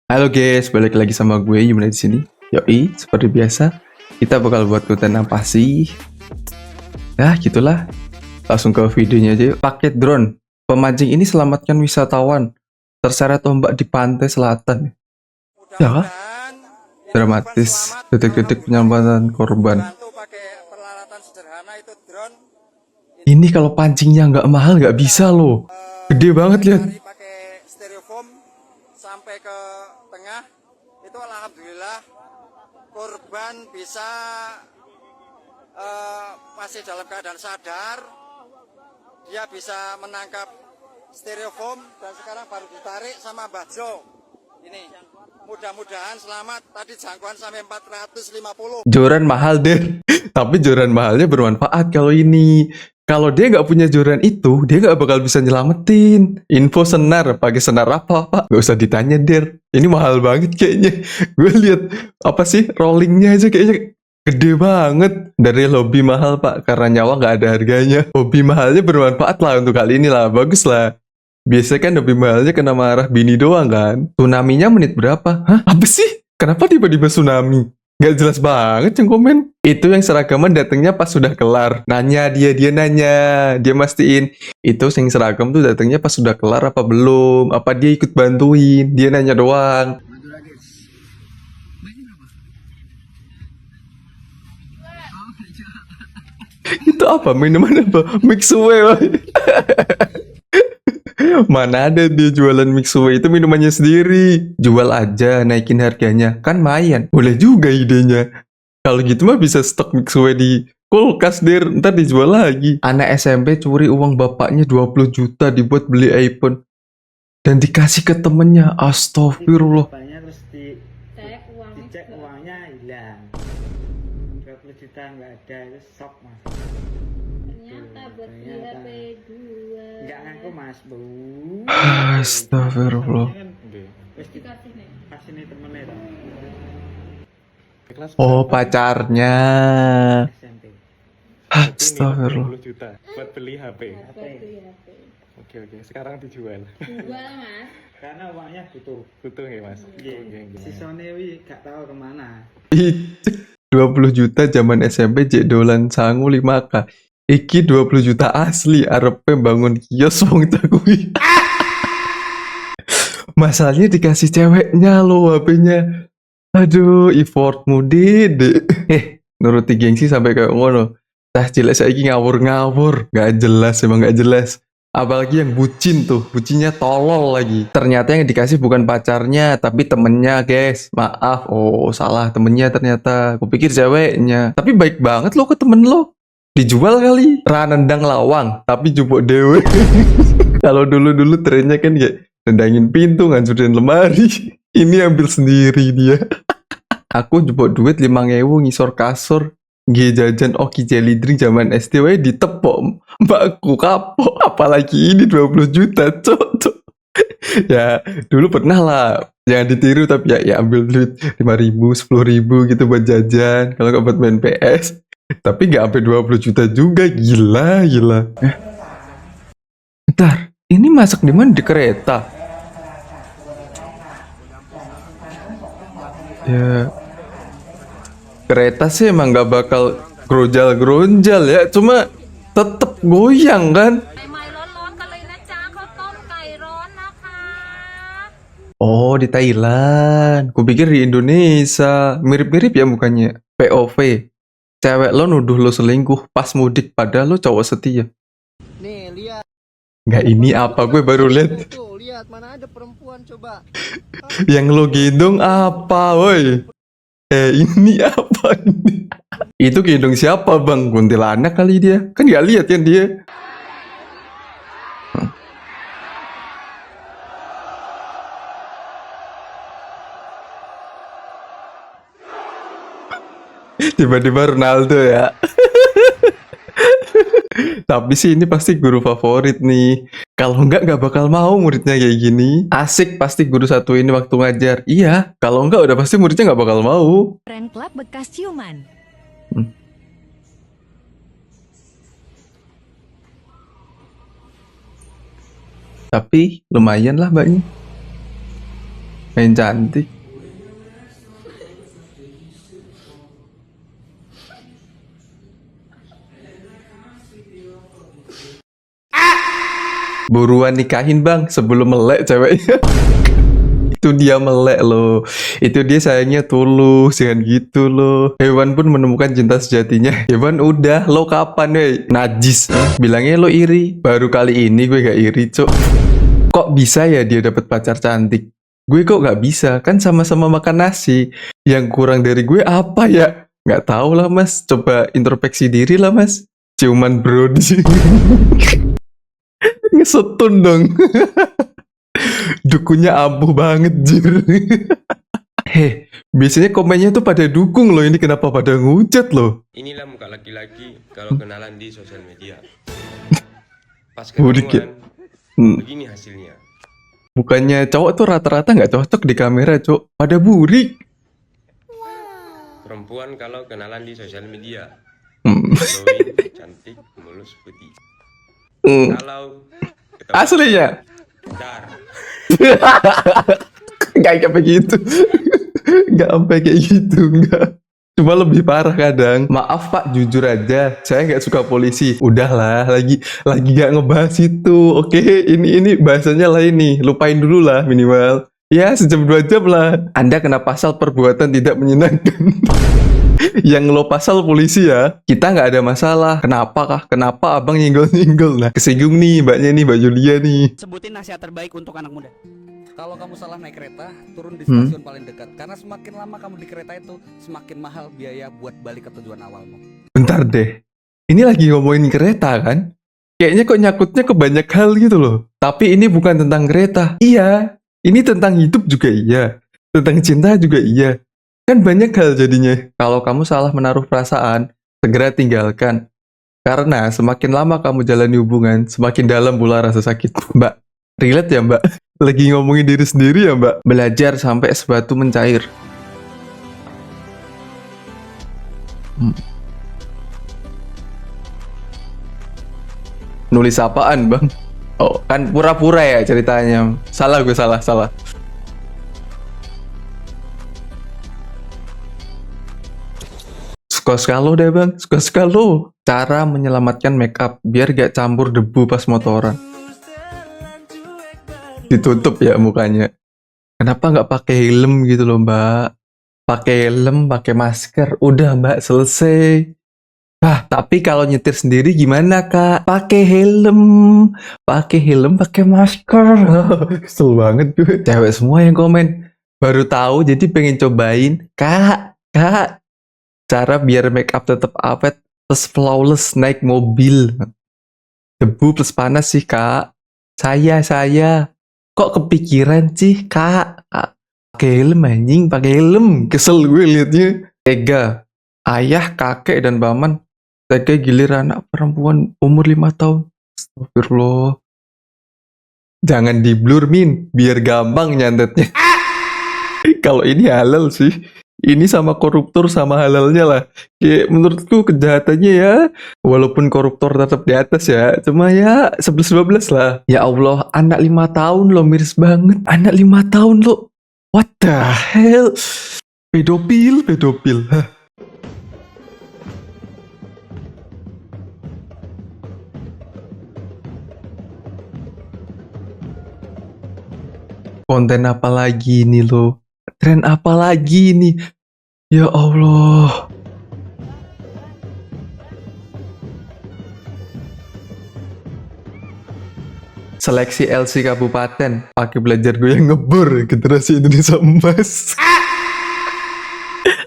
Halo guys, balik lagi sama gue Yumna di sini. Yoi, seperti biasa, kita bakal buat konten apa sih? Ya, gitulah. Langsung ke videonya aja yuk. Paket drone. Pemancing ini selamatkan wisatawan terseret ombak di pantai selatan. Ya, Mudah-mudahan dramatis. Detik-detik penyelamatan korban. bantu pakai peralatan sederhana itu drone. Ini kalau pancingnya nggak mahal nggak bisa loh. Gede banget lihat. Dari pakai styrofoam sampai ke tengah itu alhamdulillah korban bisa masih dalam keadaan sadar. Dia bisa menangkap styrofoam dan sekarang baru ditarik sama Mbah Jo. Ini mudah-mudahan selamat. Tadi jangkauan sampai 450. Joran mahal deh. Tapi joran mahalnya bermanfaat kalau ini. Kalau dia nggak punya joran itu, dia nggak bakal bisa nyelamatin. Info senar, pakai senar apa, Pak? Nggak usah ditanya, Der. Ini mahal banget kayaknya. Gue lihat apa sih rollingnya aja kayaknya gede banget. Dari hobi mahal, Pak, karena nyawa nggak ada harganya. Hobi mahalnya bermanfaat lah untuk kali ini lah, bagus lah. Biasanya kan hobi mahalnya kena marah bini doang kan. Tsunami-nya menit berapa? Hah? Apa sih? Kenapa tiba-tiba tsunami? Gak jelas banget yang komen. Itu yang seragaman datangnya pas sudah kelar. Nanya dia nanya. Dia mastiin. Itu yang seragam tuh datangnya pas sudah kelar apa belum. Apa dia ikut bantuin. Dia nanya doang. Itu apa? Minuman apa? Mixue. Mana ada dia jualan Mixue, itu minumannya sendiri. Jual aja, naikin harganya. Kan mayan. Boleh juga idenya. Kalau gitu mah bisa stok Mixue di kulkas, Der. Ntar dijual lagi. Anak SMP curi uang bapaknya 20 juta dibuat beli iPhone. Dan dikasih ke temennya. Astagfirullah. Bapaknya terus dicek uangnya hilang. 20 juta nggak ada, itu shock mas. Ternyata buat beli HP 2. Nggak ngaku mas, bu. Astagfirullah. Terus Dikasih nih. kasih nih temennya tau. Oh, pacarnya. SMP. Astagfirullah. 20 juta buat beli HP. Buat beli HP. Oke, sekarang dijual. Jual mas. Karena uangnya butuh. Butuh ya mas? Si Sonewi nggak tahu kemana. Ih, 20 juta zaman SMP jek dolan sangu 5K. Iki 20 juta asli arepe bangun kios wong takui. Masalahnya dikasih ceweknya lo HP-nya. Aduh, effortmu dede. Nuruti gengsi sampai kayak ngono. Tah cilik saiki ngawur-ngawur, gak jelas emang gak jelas. Apalagi yang bucin tuh, bucinnya tolol lagi. Ternyata yang dikasih bukan pacarnya, tapi temennya, guys. Maaf, oh salah temennya ternyata. Kupikir ceweknya. Tapi baik banget lo ke temen lo. Dijual kali. Ra nendang lawang, tapi jupuk dewe. Kalau dulu-dulu trennya kan kayak nendangin pintu, ngancurin lemari. Ini ambil sendiri dia. Aku jupuk duit 5.000 ngisor kasur. G jajan Oki Jelly Drink zaman SD wae ditepok. Mbakku kapok. Apalagi ini 20 juta, cok. Ya, dulu pernah lah. Jangan ditiru tapi ya ambil duit 5.000, 10.000 gitu buat jajan. Kalau nggak buat main PS. Tapi nggak sampai 20 juta juga. Gila. Bentar, ini masak di mana? Di kereta? Ya, kereta sih emang nggak bakal grojal ya, cuma tetep goyang kan. ใหม่ๆร้อนๆกันเลยนะจ๊ะข้าวต้มไก่ร้อนนะคะ Oh, di Thailand. Kupikir di Indonesia. Mirip-mirip ya mukanya. POV. Cewek lo nuduh lo selingkuh pas mudik padahal lo cowok setia. Nih, lihat. Nggak, ini apa? Gue baru lihat. Tuh, lihat mana ada perempuan coba. Yang lo gendong apa, woi? Ini apa ini? Itu gendong siapa, Bang? Kuntilanak kali dia. Kan nggak lihat kan dia. Tiba-tiba Ronaldo ya. Tapi sih ini pasti guru favorit nih. Kalau nggak bakal mau muridnya kayak gini. Asik pasti guru satu ini waktu ngajar. Iya, kalau nggak udah pasti muridnya nggak bakal mau. Friend Club bekas ciuman. Tapi lumayan lah mbaknya. Main cantik. Buruan nikahin bang sebelum melek ceweknya. Itu dia melek loh. Itu dia sayangnya tulus. Jangan gitu loh. Hewan pun menemukan cinta sejatinya. Hewan udah. Lo kapan weh? Najis. Bilangnya lo iri. Baru kali ini gue gak iri cok. Kok bisa ya dia dapat pacar cantik? Gue kok gak bisa? Kan sama-sama makan nasi. Yang kurang dari gue apa ya? Gak tahu lah mas. Coba introspeksi diri lah mas. Ciuman brodi. Ngesetun dong. Dukunnya ampuh banget jir. Heh, biasanya komennya tuh pada dukung loh. Ini kenapa pada ngucat loh? Inilah muka laki-laki kalau kenalan di sosial media. Pas Burik ya? ketemuan, begini hasilnya. Bukannya cowok tuh rata-rata nggak cocok di kamera cok. Pada burik. Perempuan kalau kenalan di sosial media. Hmm. Glowing, cantik, mulus, putih. Hmm. Kalau ketemu Aslinya dar, nggak sampai gitu. Nggak sampai kayak gitu, nggak. Cuma lebih parah kadang. Maaf pak, jujur aja, saya nggak suka polisi. Udahlah, lagi nggak ngebahas itu. Oke, ini bahasanya lain nih. Lupain dulu lah minimal. Ya, sejam 2 jam lah. Anda kena pasal perbuatan tidak menyenangkan. Yang lo pasal polisi ya. Kita nggak ada masalah. Kenapa kah? Kenapa abang nyenggol-nyenggol? Nah, kesinggung nih mbaknya nih, Mbak Julia nih. Sebutin nasihat terbaik untuk anak muda. Kalau kamu salah naik kereta, turun di Hmm. stasiun paling dekat. Karena semakin lama kamu di kereta itu, semakin mahal biaya buat balik ke tujuan awalmu. Bentar deh. Ini lagi ngomongin kereta kan? Kayaknya kok nyakutnya ke banyak hal gitu loh. Tapi ini bukan tentang kereta. Iya. Ini tentang hidup juga iya. Tentang cinta juga iya. Kan banyak hal jadinya. Kalau kamu salah menaruh perasaan, segera tinggalkan. Karena semakin lama kamu jalani hubungan, semakin dalam pula rasa sakit. Mbak, relate ya mbak? Lagi ngomongin diri sendiri ya mbak? Belajar sampai sebatu mencair. Nulis apaan bang? Oh, kan pura-pura ya ceritanya. Salah gue, salah. Suka-suka lo deh bang, suka-suka lo. Cara menyelamatkan makeup biar gak campur debu pas motoran. Ditutup ya mukanya. Kenapa nggak pakai helm gitu loh mbak? Pakai helm, pakai masker, udah mbak selesai. Tapi kalau nyetir sendiri gimana kak? Pakai helm, pakai masker. Kesel banget gue. Cewek semua yang komen. Baru tahu jadi pengen cobain. Kak, cara biar make up tetap awet plus flawless naik mobil. Debu plus panas sih kak. Saya. Kok kepikiran sih kak? Pakai helm anjing, pakai helm. Kesel gue liatnya. Tega. Ayah, kakek, dan paman tega gilir anak perempuan umur 5 tahun. Astagfirullah. Jangan di blur min, biar gampang nyantetnya. Kalau ini halal sih. Ini sama koruptor sama halalnya lah. Kayak menurutku kejahatannya ya, walaupun koruptor tetap di atas ya, cuma ya 11-12 lah. Ya Allah, anak 5 tahun lo, miris banget. Anak 5 tahun lo. What the hell? Pedofil. Hah. Konten apa lagi nih lo? Tren apa lagi nih? Ya Allah. Seleksi LC Kabupaten. Pakai belajar gue yang ngebor. Generasi Indonesia Emas.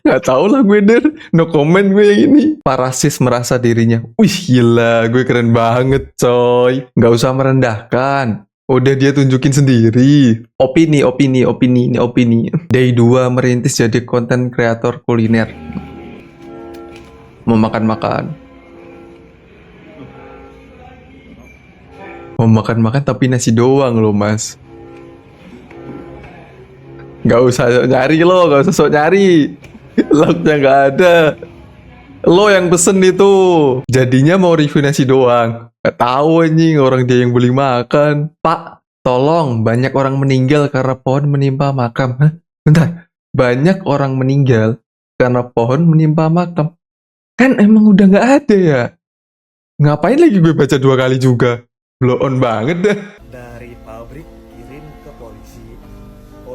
Gak tau lah gue der. No comment gue yang ini. Parasis merasa dirinya. Wih gila, gue keren banget coy. Gak usah merendahkan. Udah dia tunjukin sendiri. Opini. Day 2 merintis jadi konten kreator kuliner. Mau makan-makan tapi nasi doang loh mas. Gak usah nyari lo, gak usah sok nyari. Lognya gak ada. Lo yang pesen itu. Jadinya mau review nasi doang. Gak tahu anjing orang dia yang beli makan. Pak, Tolong, banyak orang meninggal karena pohon menimpa makam. Hah? Bentar, banyak orang meninggal karena pohon menimpa makam. Kan emang udah nggak ada ya? Ngapain lagi gue baca 2 kali juga? Blow on banget dah. Dari pabrik kirim ke polisi,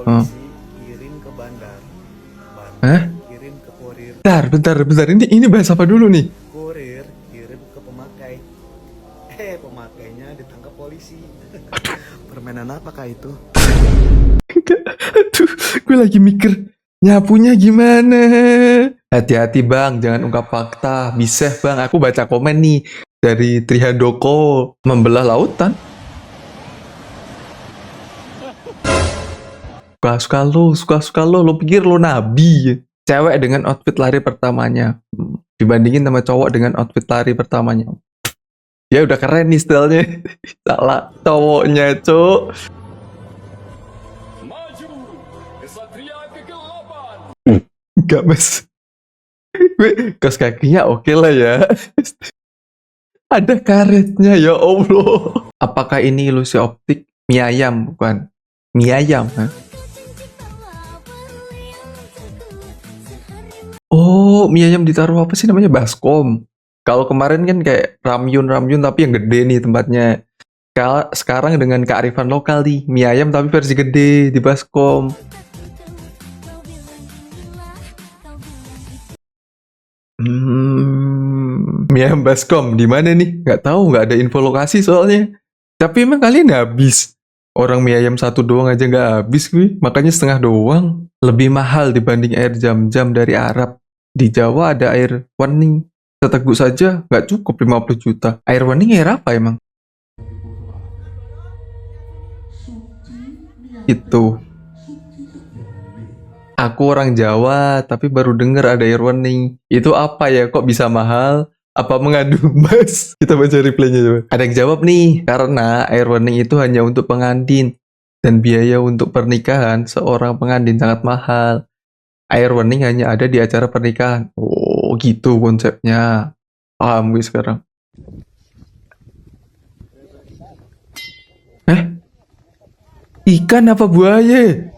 Oh. kirim ke bandar, Hah? kirim ke kurir, Bentar. Ini bahas apa dulu nih? kurir kirim ke pemakai. Pemakainya ditangkap polisi. Permainan apakah itu? Aduh, gue lagi mikir nyapunya gimana. Hati-hati bang, jangan ungkap fakta. Bisa bang, aku baca komen nih dari Trihandoko, membelah lautan. Suka-suka lo pikir lo nabi. Cewek dengan outfit lari pertamanya dibandingin sama cowok dengan outfit lari pertamanya. Ya udah keren nih stylenya. Salah cowoknya, cok. Enggak mas. Gue kaos kakinya oke lah ya. Ada karetnya ya Allah. Apakah ini ilusi optik? Mie ayam bukan? Mie ayam, ha? Oh, mie ayam ditaruh apa sih namanya? Baskom. Kalau kemarin kan kayak ramyun tapi yang gede nih tempatnya. Sekarang dengan kearifan lokal nih, mie ayam tapi versi gede di baskom. Mie ayam baskom di mana nih? Nggak tahu, nggak ada info lokasi soalnya. Tapi emang kalian habis. Orang mie ayam 1 doang aja nggak habis gue, makanya setengah doang. Lebih mahal dibanding air jam-jam dari Arab. Di Jawa ada air wening. Seteguk saja nggak cukup 50 juta. Air wening air apa emang? Itu. Aku orang Jawa, tapi baru denger ada air wening. Itu apa ya? Kok bisa mahal? Apa mengadu emas? Kita baca replaynya coba. Ada yang jawab nih, karena air wening itu hanya untuk pengantin. Dan biaya untuk pernikahan seorang pengantin sangat mahal. Air wening hanya ada di acara pernikahan. Oh, gitu konsepnya. Paham gue sekarang. Ikan apa buaya?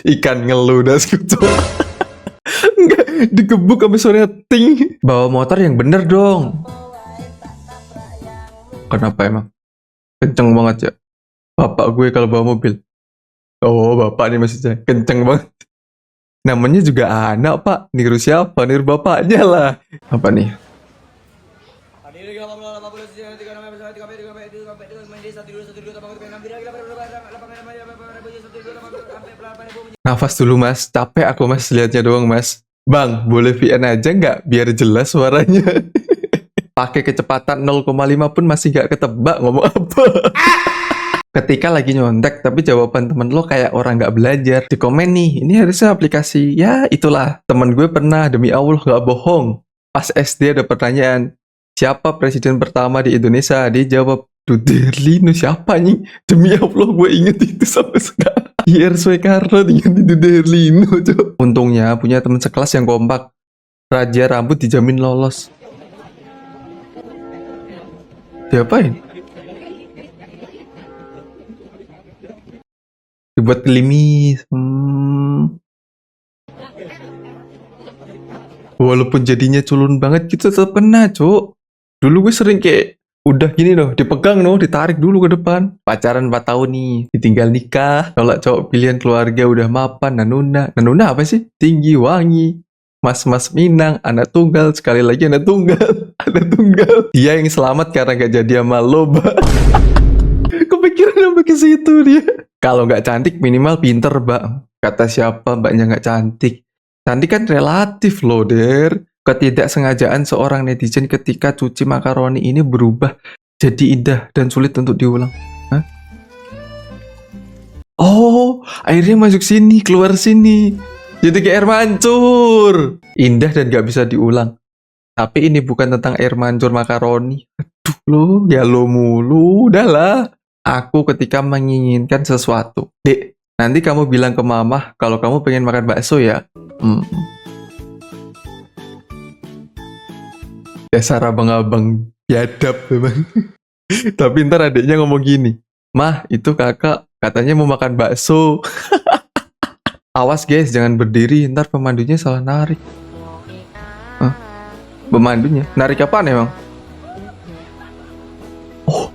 Ikan ngeludas gitu. Enggak, digebuk sampai sore ting. Bawa motor yang bener dong. Kenapa emang? Kenceng banget ya. Bapak gue kalau bawa mobil. Oh, bapak nih maksudnya. Kenceng banget. Namanya juga anak, Pak. Niru siapa? Niru bapaknya lah. Apa nih? Nafas dulu mas, capek aku mas lihatnya doang mas. Bang, boleh VN aja nggak biar jelas suaranya? Pakai kecepatan 0,5 pun masih nggak ketebak ngomong apa. Ketika lagi nyontek tapi jawaban temen lo kayak orang nggak belajar. Di komen nih, ini harusnya aplikasi. Ya itulah, temen gue pernah demi Allah nggak bohong. Pas SD ada pertanyaan, siapa presiden pertama di Indonesia? Dia jawab, Duderlino. Siapa nih? Demi Allah gue inget itu sampai sekarang. IR Soekarno dengan Duderlino. Untungnya punya teman sekelas yang kompak. Raja rambut dijamin lolos. Diapain? Dibuat klimis. Walaupun jadinya culun banget gitu tetap kena, Cuk. Dulu gue sering kayak udah gini loh, dipegang loh, ditarik dulu ke depan. Pacaran 4 tahun nih, ditinggal nikah. Kalau cowok pilihan keluarga udah mapan, nanuna. Nanuna apa sih? Tinggi, wangi. Mas-mas Minang, anak tunggal, sekali lagi anak tunggal. Anak tunggal. Dia yang selamat karena gak jadi sama lo, Mbak. Kepikiran sampai ke situ dia. Kalau nggak cantik minimal pinter, Mbak. Kata siapa mbaknya nggak cantik? Cantik kan relatif loh, Der. Ketidaksengajaan seorang netizen ketika cuci makaroni ini berubah jadi indah dan sulit untuk diulang. Hah? Oh, airnya masuk sini, keluar sini. Jadi kayak air mancur. Indah dan gak bisa diulang. Tapi ini bukan tentang air mancur makaroni. Aduh lo, ya lo mulu. Udahlah. Aku ketika menginginkan sesuatu. Dek, nanti kamu bilang ke mama kalau kamu pengen makan bakso ya. Dasar abang-abang Biadab memang. Tapi ntar adiknya ngomong gini, "Mah, itu kakak katanya mau makan bakso." Awas guys, jangan berdiri, ntar pemandunya salah narik. Hah? Pemandunya? Narik apaan emang? Oh.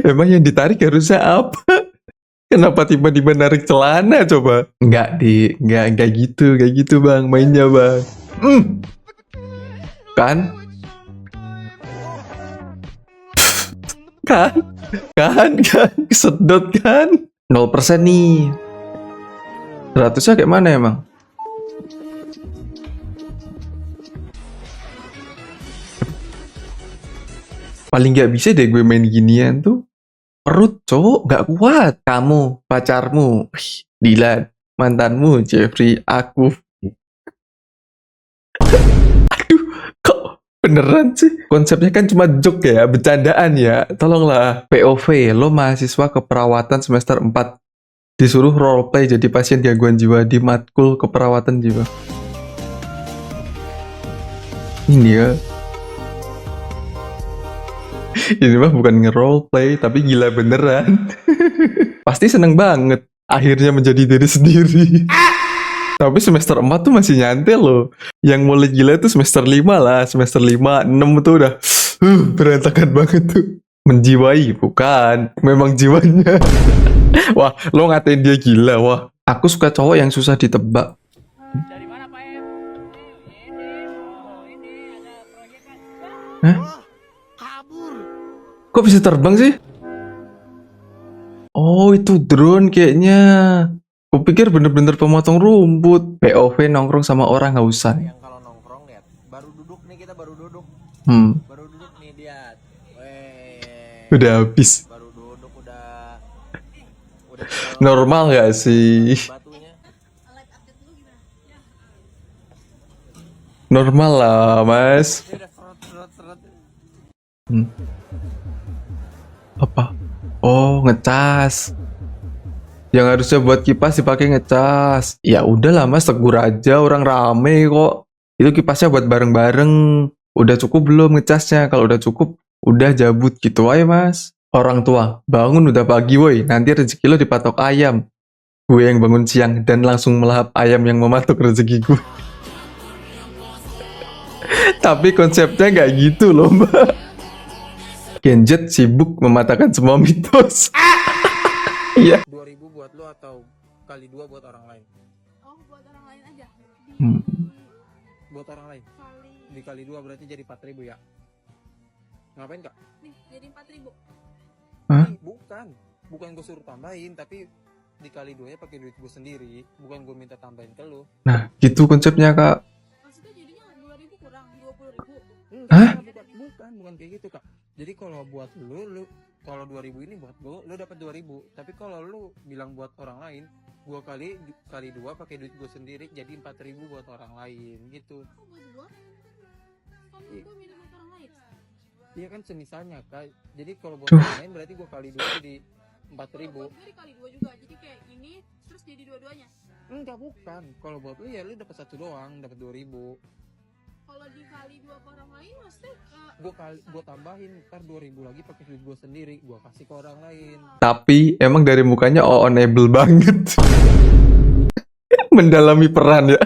Emang yang ditarik harusnya apa? Kenapa tiba-tiba narik celana coba? Enggak kayak gitu bang, mainnya bang. Kan? Kan, kesedot kan? 0% nih. 100-nya kayak mana emang? Paling gak bisa deh gue main ginian tuh. Perut cowok gak kuat. Kamu, pacarmu, Dilan, mantanmu, Jeffrey, aku. Aduh, kok beneran sih? Konsepnya kan cuma joke ya, bercandaan ya. Tolonglah. POV, lo mahasiswa keperawatan semester 4. Disuruh roleplay jadi pasien gangguan jiwa di matkul keperawatan jiwa. Ini ya. Ini mah bukan nge-roleplay, tapi gila beneran. Pasti seneng banget. Akhirnya menjadi diri sendiri. Tapi semester 4 tuh masih nyantai loh. Yang mulai gila tuh semester 5 lah. Semester 5, 6 tuh udah berantakan banget tuh. Menjiwai, bukan. Memang jiwanya. Wah, lo ngatain dia gila, wah. Aku suka cowok yang susah ditebak. Dari mana Pak Em? Ini ada proyek kan? Hah? Kok bisa terbang sih? Oh, itu drone kayaknya. Kupikir bener-bener pemotong rumput. POV nongkrong sama orang nggak usah. Yang kalau nongkrong lihat, baru duduk nih kita baru duduk. Baru duduk nih lihat. Weh. Udah habis. Baru duduk udah Normal nggak sih? batunya. Normal lah, Mas. Dia udah seret. Apa? Oh, ngecas. Yang harusnya buat kipas dipakai ngecas. Ya udahlah Mas, tegur aja, orang rame kok. Itu kipasnya buat bareng-bareng. Udah cukup belum ngecasnya? Kalau udah cukup, udah jabut gitu aja Mas. Orang tua, bangun udah pagi woi, nanti rezeki lo dipatok ayam. Gue yang bangun siang dan langsung melahap ayam yang mematok rezeki gue. Tapi konsepnya nggak gitu loh Mbak. Genjet sibuk mematahkan semua mitos. Iya. 2000 buat lo atau kali 2 buat orang lain? Oh, buat orang lain aja. Buat orang lain. Dikali 2 berarti jadi 4.000 ya. Ngapain Kak? Nih, jadi 4.000. Hah? Bukan gue suruh tambahin, tapi dikali 2 nya pakai duit gue sendiri, bukan gue minta tambahin ke lo. Nah, gitu konsepnya Kak. Maksudnya jadinya 2.000 kurang 20.000. Enggak, Hah? bukan kayak gitu Kak. Jadi kalau buat lu kalau 2.000 ini buat gue, lu dapat 2.000. Tapi kalau lu bilang buat orang lain, gue kali 2 pakai duit gue sendiri, jadi 4.000 buat orang lain gitu. Kok buat gua? Kamu Iya. gua minta buat orang lain. Iya kan semisalnya Kak. Jadi kalau buat Tuh. orang lain berarti gue kali 2 jadi 4.000. Buat gue dikali 2 juga. Jadi kayak ini terus jadi dua-duanya. Enggak, bukan. Kalau buat lu ya lu dapat 1 doang, dapat 2.000. Kalau dikali 2 ke orang lain maksudnya Gue tambahin ntar 2.000 lagi pakai duit gue sendiri, gue kasih ke orang lain. Tapi emang dari mukanya on-able banget. Mendalami peran ya.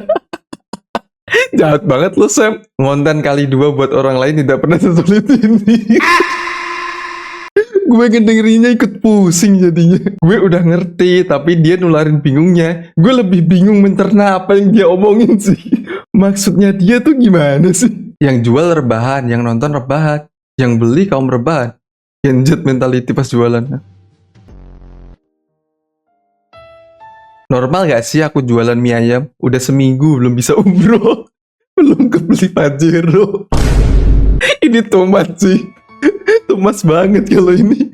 Jahat banget lo Sam. Ngonten kali 2 buat orang lain tidak pernah sesulit ini. Gue ngedengerinnya ikut pusing jadinya. Gue udah ngerti, tapi dia nularin bingungnya. Gue lebih bingung mencerna apa yang dia omongin sih. Maksudnya dia tuh gimana sih? Yang jual rebahan, yang nonton rebahan, yang beli kaum rebahan. Genjet mentality pas jualan. Normal gak sih aku jualan mie ayam? Udah seminggu belum bisa umroh. Belum kebeli Pajero. Ini tomat sih. Tumas banget kalau ini.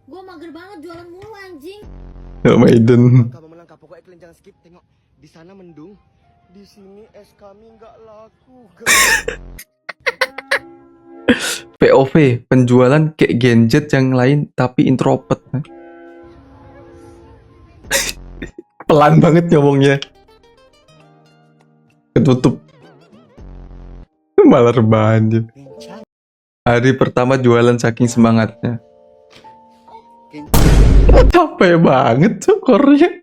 gua mager banget jualan mulu anjing. Ya Maiden. Kamu melangkah, pokoknya kalian jangan skip. Tengok di sana mendung, di sini es kami nggak laku. POV, penjualan kayak Genjet yang lain tapi introvert. Pelan banget ngomongnya. Ketutup. Malah rebahan. Hari pertama jualan saking semangatnya. Capek banget tuh Korea.